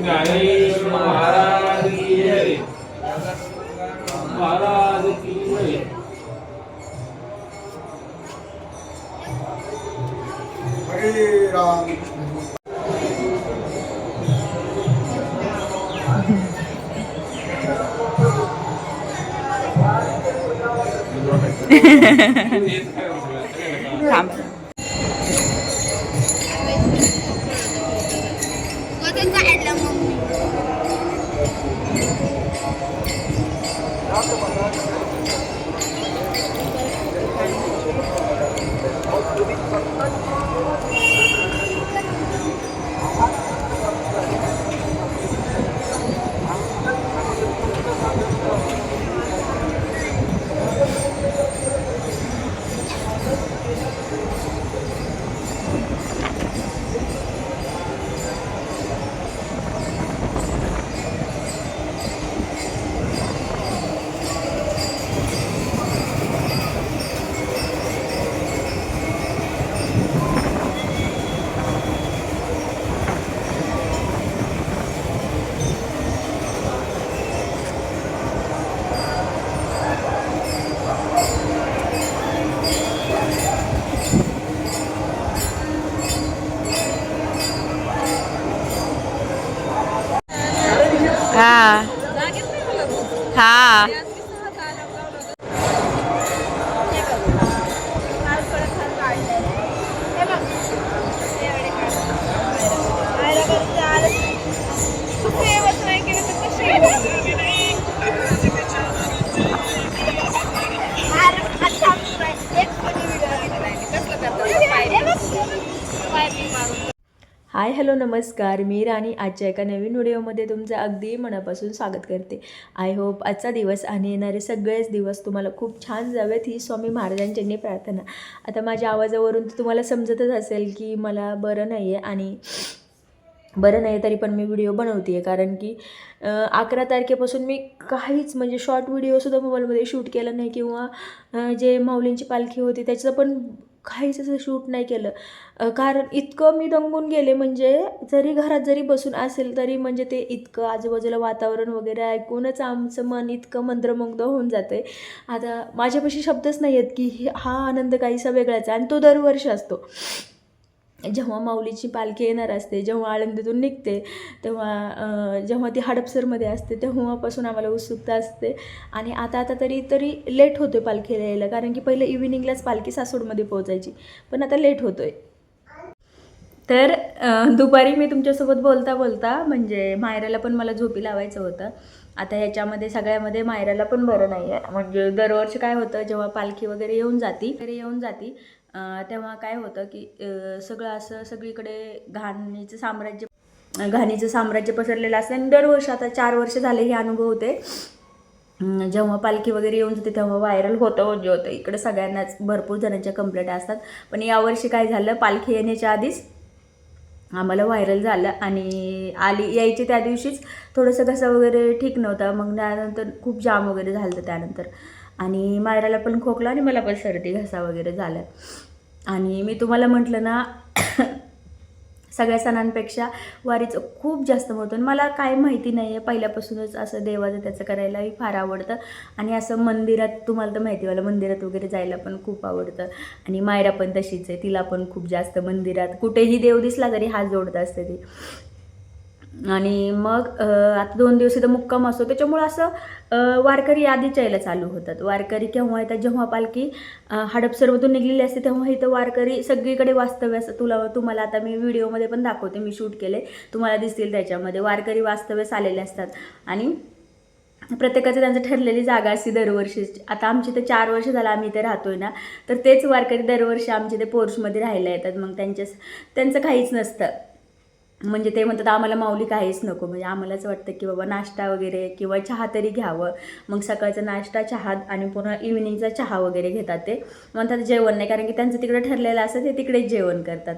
ज्ञानेश्वर महाराज की जय। महाराज की जय। हरे राम। थांब. हा हा हाय हॅलो नमस्कार, मी राणी आजच्या एका नवीन व्हिडिओमध्ये तुमचं अगदी मनापासून स्वागत करते. आय होप आजचा दिवस आणि येणारे सगळेच दिवस तुम्हाला खूप छान जावेत ही स्वामी महाराजांच्यांनी प्रार्थना. आता माझ्या आवाजावरून तुम्हाला समजतच असेल की मला बरं नाही आहे, आणि बरं नाही तरी पण मी व्हिडिओ बनवते आहे, कारण की 11 तारखेपासून मी काहीच म्हणजे शॉर्ट व्हिडिओसुद्धा मोबाईलमध्ये शूट केलं नाही, किंवा जे माऊलींची पालखी होती त्याचं पण काहीच असं शूट नाही केलं. कारण इतकं मी दंगून गेले, म्हणजे जरी घरात जरी बसून असेल तरी म्हणजे ते इतकं आजूबाजूला वातावरण वगैरे ऐकूनच आमचं मन इतकं मंत्रमुग्ध होऊन जातं आहे. आता माझ्यापाशी शब्दच नाही आहेत की हा आनंद काहीसा वेगळाच आहे, आणि तो दरवर्षी असतो. जेव्हा माऊलीची पालखी येणार असते, जेव्हा आळंदीतून निघते, तेव्हा जेव्हा ती हडपसरमध्ये असते, तेव्हापासून आम्हाला उत्सुकता असते. आणि आता तरी लेट होतो आहे पालखीला यायला, कारण की पहिलं इव्हिनिंगलाच पालखी सासवडमध्ये पोहोचायची, पण आता लेट होतो आहे. तर दुपारी मी तुमच्यासोबत बोलता म्हणजे मायराला पण मला झोपी लावायचं होतं. आता ह्याच्यामध्ये सगळ्यामध्ये मायराला पण बरं नाही आहे. म्हणजे दरवर्षी काय होतं, जेव्हा पालखी वगैरे येऊन जाती तेव्हा काय होतं की सगळं असं सगळीकडे घाणीचं साम्राज्य पसरलेलं असतं. आणि दरवर्षी आता 4 वर्ष झाले हे अनुभव होते. जेव्हा पालखी वगैरे येऊन जाते तेव्हा व्हायरल होतं. इकडे सगळ्यांनाच भरपूर जणांच्या कंप्लेंट असतात. पण यावर्षी काय झालं, पालखी येण्याच्या आधीच आम्हाला व्हायरल झालं, आणि यायचे त्या दिवशीच थोडंसं घसा वगैरे ठीक नव्हता. मग त्यानंतर खूप जाम वगैरे झालं त्यानंतर, आणि मायराला पण खोकला आणि मला पण सर्दी घसा वगैरे झाला. आणि मी तुम्हाला म्हटलं ना सगळ्या सणांपेक्षा वारीचं खूप जास्त महत्त्व. मला काय माहिती नाही आहे, पहिल्यापासूनच असं देवाचं त्याचं करायलाही फार आवडतं. आणि असं मंदिरात, तुम्हाला तर माहितीवालं मंदिरात वगैरे जायला पण खूप आवडतं. आणि मायरा पण तशीच आहे, तिला पण खूप जास्त मंदिरात कुठेही देव दिसला तरी हात जोडत असते ती. आणि मग आता 2 दिवस इथं मुक्काम असतो, त्याच्यामुळं असं वारकरी आधीच यायला चालू होतात. वारकरी केव्हा येतात, जेव्हा पालखी हडपसरमधून निघलेली असते तेव्हा इथं वारकरी सगळीकडे वास्तव्य असतं. तुम्हाला आता मी व्हिडिओमध्ये पण दाखवते, मी शूट केले, तुम्हाला दिसतील त्याच्यामध्ये वारकरी वास्तव्यास आलेले असतात. आणि प्रत्येकाचं त्यांचं ठरलेली जागा असते दरवर्षी. आता आमची तर 4 वर्ष झालं आम्ही इथे राहतोय ना, तर तेच वारकरी दरवर्षी आमच्या ते पोर्चमध्ये राहायला येतात. मग त्यांचं काहीच नसतं, म्हणजे ते म्हणतात आम्हाला माऊली काहीच नको. म्हणजे आम्हालाच वाटतं की बाबा नाश्ता वगैरे किंवा चहा तरी घ्यावं. मग सकाळचा नाश्ता, चहा, आणि पुन्हा इव्हिनिंगचा चहा वगैरे घेतात. ते म्हणतात जेवण नाही, कारण की त्यांचं तिकडे ठरलेलं असतं, ते तिकडेच जेवण करतात.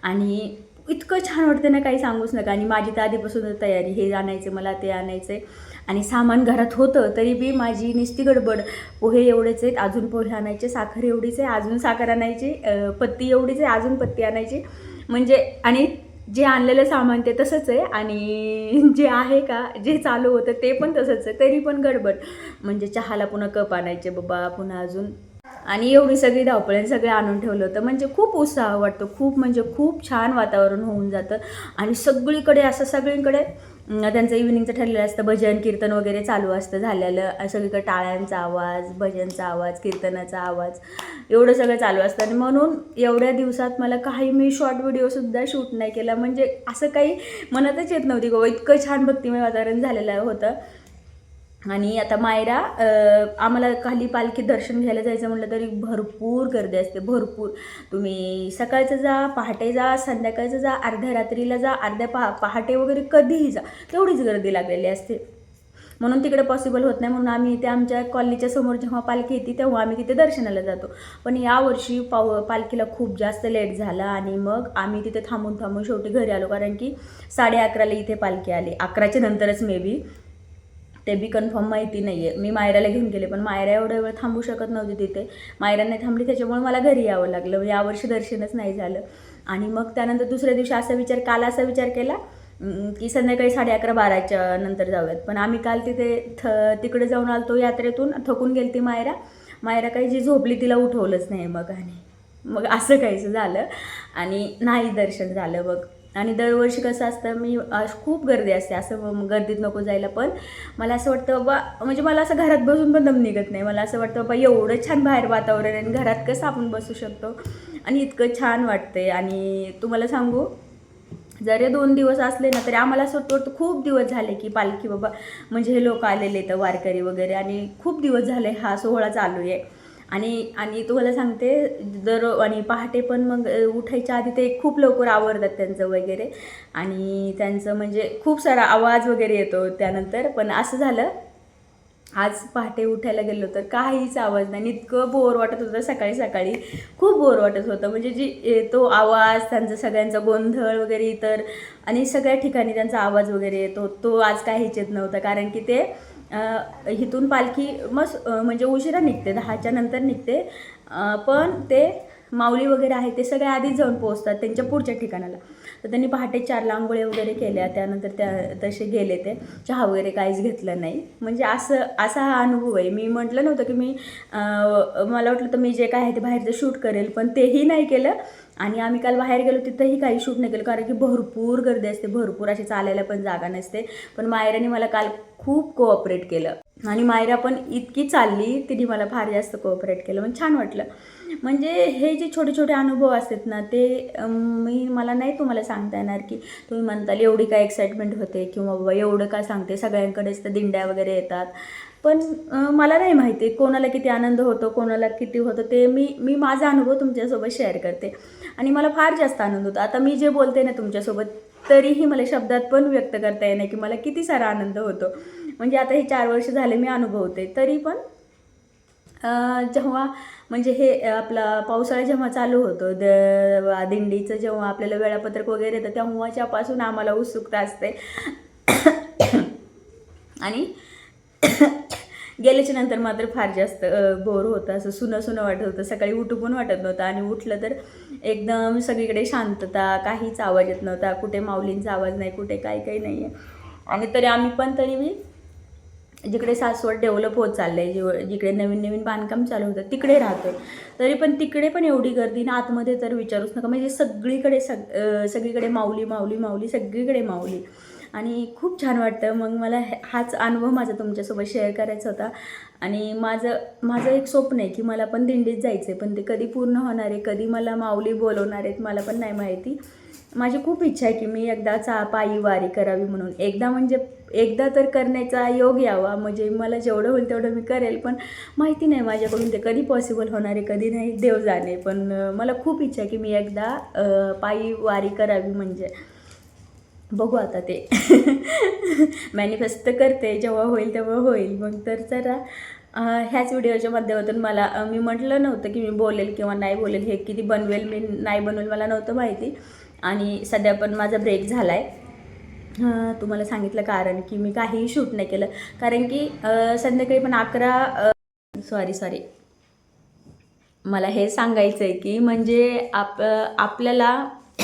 आणि इतकं छान वाटतं ना, काही सांगूच नका. आणि माझी तर आधीपासूनच तयारी, हे आणायचं मला, ते आणायचं आहे. आणि सामान घरात होतं तरी बी माझी निस्ती गडबड. पोहे एवढेच आहेत, अजून पोहे आणायचे, साखर एवढीच आहे, अजून साखर आणायची, पत्ती एवढीच आहे, अजून पत्ती आणायची. म्हणजे आणि जे आणलेलं सामान ते तसंच आहे आणि जे आहे का जे चालू होतं ते पण तसंच आहे, तरी पण गडबड. म्हणजे चहाला पुन्हा कप आणायचे बाबा, पुन्हा अजून, आणि एवढी सगळी धावपळी सगळे आणून ठेवलं होतं. म्हणजे खूप उत्साह वाटतो, खूप म्हणजे खूप छान वातावरण होऊन जातं. आणि सगळीकडे असं सगळीकडे त्यांचं इव्हिनिंगचं ठरलेलं असतं, भजन कीर्तन वगैरे चालू असतं झालेलं. सगळीकडे टाळ्यांचा आवाज, भजनचा आवाज, कीर्तनाचा आवाज, एवढं सगळं चालू असतं. आणि म्हणून एवढ्या दिवसात मला काही मी शॉर्ट व्हिडिओसुद्धा शूट नाही केला. म्हणजे असं काही मनातच येत नव्हती गो, इतकं छान भक्तिमय वातावरण झालेलं होतं. आणि आता मायरा, आम्हाला खाली पालखी दर्शन घ्यायला जायचं म्हटलं तरी भरपूर गर्दी असते, भरपूर. तुम्ही सकाळचं जा, पहाटे जा, संध्याकाळचं जा, अर्ध्या रात्रीला जा, अर्ध्या पहाटे वगैरे कधीही जा, तेवढीच गर्दी लागलेली असते. म्हणून तिकडे पॉसिबल होत नाही. म्हणून आम्ही इथे आमच्या कॉलनीच्या समोर जेव्हा पालखी येते तेव्हा आम्ही तिथे दर्शनाला जातो. पण यावर्षी पालखीला खूप जास्त लेट झाला आणि मग आम्ही तिथे थांबून शेवटी घरी आलो. कारण की 11:30ला इथे पालखी आली, 11च्या नंतरच मे बी, ते बी कन्फर्म माहिती नाही आहे. मी मायराला घेऊन गेले, पण मायरा एवढा वेळ थांबू शकत नव्हती तिथे. मायरा नाही थांबली, त्याच्यामुळे मला घरी यावं लागलं. यावर्षी दर्शनच नाही झालं. आणि मग त्यानंतर दुसऱ्या दिवशी काल असा विचार केला की संध्याकाळी 11:30-12च्या नंतर जाऊयात. पण आम्ही काल तिकडे जाऊन आलतो यात्रेतून, थकून गेलती मायरा काही जी झोपली तिला उठवलंच नाही मग असं काहीच झालं आणि नाही दर्शन झालं बघ. आणि दरवर्षी कसं असतं, खूप गर्दी असते, असं गर्दीत नको जायला. पण मला असं वाटतं बाबा, म्हणजे मला असं घरात बसून पण दम निघत नाही. मला असं वाटतं बाबा एवढं छान बाहेर वातावरण आहे आणि घरात कसं आपण बसू शकतो, आणि इतकं छान वाटतंय. आणि तुम्हाला सांगू, जरी 2 दिवस असले ना तरी आम्हाला असं वाटतं खूप दिवस झाले की पालखी बाबा, म्हणजे हे लोक आलेले तर वारकरी वगैरे, आणि खूप दिवस झाले हा सोहळा चालू आहे. आणि तुम्हाला सांगते, आणि पहाटे पण मग उठायच्या आधी ते खूप लवकर आवरतात त्यांचं वगैरे, आणि त्यांचं म्हणजे खूप सारा आवाज वगैरे येतो त्यानंतर. पण असं झालं, आज पहाटे उठायला गेलो तर काहीच आवाज नाही. इतकं बोर वाटत होतं, सकाळी खूप बोर वाटत होतं. म्हणजे तो आवाज, त्यांचा सगळ्यांचा गोंधळ वगैरे इतर, आणि सगळ्या ठिकाणी त्यांचा आवाज वगैरे येतो, तो आज काहीच येत नव्हता. कारण की ते इथून पालखी म्हणजे उशिरा निघते, 10च्या नंतर निघते. पण ते माऊली वगैरे आहे ते सगळे आधीच जाऊन पोहोचतात त्यांच्या पुढच्या ठिकाणाला. तर त्यांनी पहाटे 4ला आंघोळ्या वगैरे केल्या, त्यानंतर तसे गेले, ते चहा वगैरे काहीच घेतलं नाही. म्हणजे असा हा अनुभव आहे. मी म्हटलं नव्हतं की मला वाटलं तर मी जे काय आहे ते बाहेरचं शूट करेल, पण तेही नाही केलं. आणि आम्ही काल बाहेर गेलो तिथंही काही शूट नाही केलं, कारण की भरपूर गर्दी असते, भरपूर अशी चालायला पण जागा नसते. पण मायराने मला काल खूप कोऑपरेट केलं, आणि मायरा पण इतकी चालली, तिने मला फार जास्त कोऑपरेट केलं. म्हणजे छान वाटलं. म्हणजे हे जे छोटे अनुभव असतात ना, ते मला नाही तुम्हाला सांगता येणार की तुम्ही म्हणताल एवढी काय एक्साइटमेंट होते किंवा बाबा एवढं काय सांगते, सगळ्यांकडेच तर दिंड्या वगैरे येतात. पण मला नाही माहिती कोणाला किती आनंद होतो, कोणाला किती होतं. ते मी माझा अनुभव तुमच्यासोबत शेअर करते, आणि मला फार जास्त आनंद होतो. आता मी जे बोलते ना तुमच्यासोबत, तरीही मला शब्दात पण व्यक्त करता येणार की मला किती सारा आनंद होतो. म्हणजे आता हे 4 वर्ष झाले मी अनुभवते, तरी पण जेव्हा म्हणजे हे आपला पावसाळा जेव्हा चालू होतो, दिंडीचं जेव्हा आपल्याला वेळापत्रक वगैरे येतं, तेव्हाच्यापासून आम्हाला उत्सुकता असते. आणि गेल्याच्या नंतर मात्र फार जास्त बोर होतं, असं सुनं वाटत होतं. सकाळी उठू पण वाटत नव्हतं, आणि उठलं तर एकदम सगळीकडे शांतता, काहीच आवाज येत नव्हता, कुठे माऊलींचा आवाज नाही, कुठे काही नाही आहे. आणि तरी मी जिकडे सासवड डेव्हलप होत चाललं आहे, जिकडे नवीन बांधकाम चालू होतं तिकडे राहतो, तरी पण तिकडे पण एवढी गर्दी ना, आतमध्ये तर विचारूच नका. म्हणजे सगळीकडे माऊली, सगळीकडे माऊली, आणि खूप छान वाटतं. मग मला हाच अनुभव माझा तुमच्यासोबत शेअर करायचा होता. आणि माझं एक स्वप्न आहे की मला पण दिंडीत जायचं आहे, पण ते कधी पूर्ण होणार आहे, कधी मला माऊली बोलवणार आहेत मला पण नाही माहिती. माझी खूप इच्छा आहे की मी एकदा पायी वारी करावी म्हणून. एकदा तर करण्याचा योग यावा, म्हणजे मला जेवढं होईल तेवढं मी करेल. पण माहिती नाही माझ्याकडून ते कधी पॉसिबल होणार आहे, कधी नाही, देव जाणे. पण मला खूप इच्छा आहे की मी एकदा पायी वारी करावी. म्हणजे बघू आता ते मॅनिफेस्ट करते, जेव्हा होईल तेव्हा होईल. मग तर जरा ह्याच व्हिडिओच्या माध्यमातून मी म्हटलं नव्हतं की मी बोलेल किंवा नाही बोलेल, हे किती बनवेल मी नाही बनवेल मला नव्हतं माहिती. आणि सध्या पण माझा ब्रेक झाला आहे. तुम्हाला सांगितलं कारण की मी काहीही शूट नाही केलं, कारण की संध्याकाळी पण सॉरी मला हे सांगायचं आहे की म्हणजे आपल्याला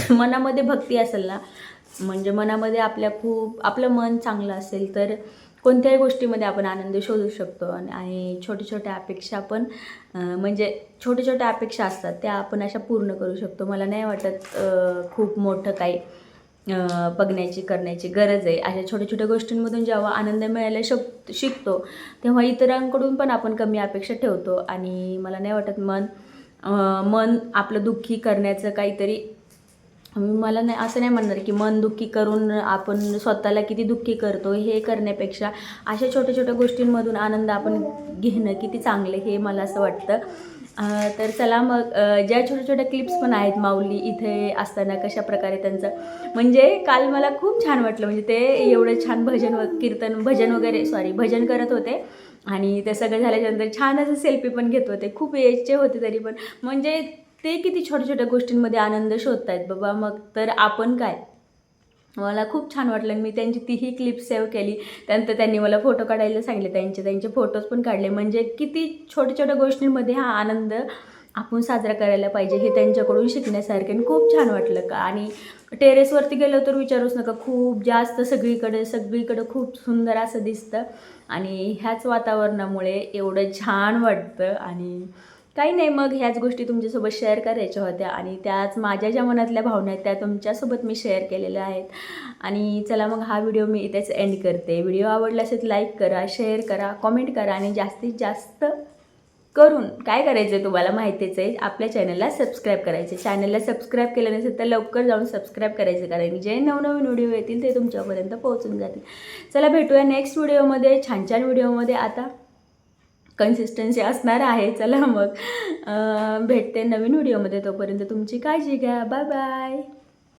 मनामध्ये भक्ती असेल ना, म्हणजे मनामध्ये आपलं मन चांगलं असेल तर कोणत्याही गोष्टीमध्ये आपण आनंद शोधू शकतो. आणि छोट्या छोट्या अपेक्षा पण म्हणजे छोट्या छोट्या अपेक्षा असतात त्या आपण अशा पूर्ण करू शकतो. मला नाही वाटत खूप मोठं काही करण्याची गरज आहे. अशा छोट्या छोट्या गोष्टींमधून जेव्हा आनंद मिळायला शिकतो तेव्हा इतरांकडून पण आपण कमी अपेक्षा ठेवतो. आणि मला नाही वाटत मन आपलं दुःखी करण्याचं काहीतरी, मला नाही असं नाही म्हणणार की मन दुःखी करून आपण स्वतःला किती दुःखी करतो हे करण्यापेक्षा अशा छोट्या छोट्या गोष्टींमधून आनंद आपण घेणं किती चांगलं हे मला असं वाटतं. तर चला मग ज्या छोट्या छोट्या क्लिप्स पण आहेत माऊली इथे असताना कशा प्रकारे त्यांचं, म्हणजे काल मला खूप छान वाटलं. म्हणजे ते एवढं छान भजन करत होते आणि ते सगळं झाल्याच्यानंतर छान असं सेल्फी पण घेत होते. खूप एजचे होते तरी पण, म्हणजे ते किती छोट्या छोट्या गोष्टींमध्ये आनंद शोधतायत बाबा. मग तर आपण काय, मला खूप छान वाटलं. मी त्यांची तीही क्लिप सेव्ह केली. त्यानंतर त्यांनी मला फोटो काढायला सांगितले, त्यांचे फोटोज पण काढले. म्हणजे किती छोट्या छोट्या गोष्टींमध्ये हा आनंद आपण साजरा करायला पाहिजे हे त्यांच्याकडून शिकण्यासारखे आणि खूप छान वाटलं. आणि टेरेसवरती गेलो तर विचारूच नका, खूप जास्त सगळीकडं खूप सुंदर असं दिसतं. आणि ह्याच वातावरणामुळे एवढं छान वाटतं. आणि काही नाही, मग ह्याच गोष्टी तुमच्यासोबत शेअर करायच्या होत्या आणि त्याच माझ्या ज्या मनातल्या भावना आहेत त्या तुमच्यासोबत मी शेअर केलेल्या आहेत. आणि चला मग हा व्हिडिओ मी इथेच एंड करते. व्हिडिओ आवडला असेल लाईक करा, शेअर करा, कॉमेंट करा आणि जास्तीत जास्त करून काय करायचं आहे तुम्हाला माहितीच आहे, आपल्या चॅनलला सबस्क्राईब करायचे. चॅनलला सबस्क्राईब केलं नसेल तर लवकर जाऊन सबस्क्राईब करायचं, कारण जे नवनवीन व्हिडिओ येतील ते तुमच्यापर्यंत पोहोचून जातील. चला भेटूया नेक्स्ट व्हिडिओमध्ये, छान छान व्हिडिओमध्ये. आता कन्सिस्टन्सी असणार आहे. चला मग भेटते नवीन व्हिडिओमध्ये, तोपर्यंत तुमची काळजी घ्या. Bye bye.